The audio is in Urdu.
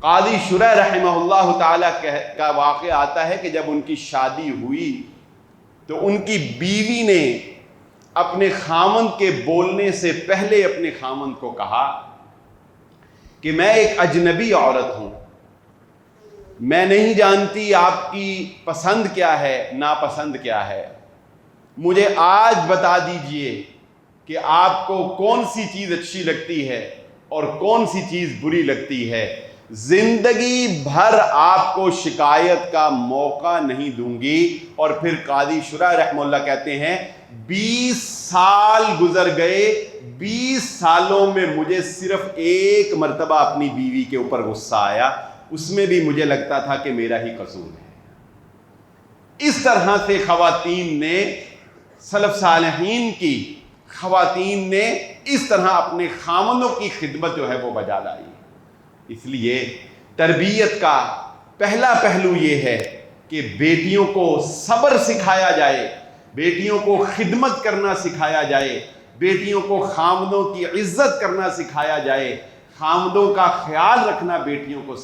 قاضی شرح رحمہ اللہ تعالیٰ کا واقعہ آتا ہے کہ جب ان کی شادی ہوئی تو ان کی بیوی نے اپنے خامند کے بولنے سے پہلے اپنے خامند کو کہا کہ میں ایک اجنبی عورت ہوں، میں نہیں جانتی آپ کی پسند کیا ہے ناپسند کیا ہے، مجھے آج بتا دیجئے کہ آپ کو کون سی چیز اچھی لگتی ہے اور کون سی چیز بری لگتی ہے، زندگی بھر آپ کو شکایت کا موقع نہیں دوں گی۔ اور پھر قاضی شرح رحمہ اللہ کہتے ہیں 20 سال گزر گئے، 20 سالوں میں مجھے صرف ایک مرتبہ اپنی بیوی کے اوپر غصہ آیا، اس میں بھی مجھے لگتا تھا کہ میرا ہی قصور ہے۔ اس طرح سے خواتین نے، سلف صالحین کی خواتین نے اس طرح اپنے خامندوں کی خدمت جو ہے وہ بجا لائی۔ اس لیے تربیت کا پہلا پہلو یہ ہے کہ بیٹیوں کو صبر سکھایا جائے، بیٹیوں کو خدمت کرنا سکھایا جائے، بیٹیوں کو خامندوں کی عزت کرنا سکھایا جائے، خامندوں کا خیال رکھنا بیٹیوں کو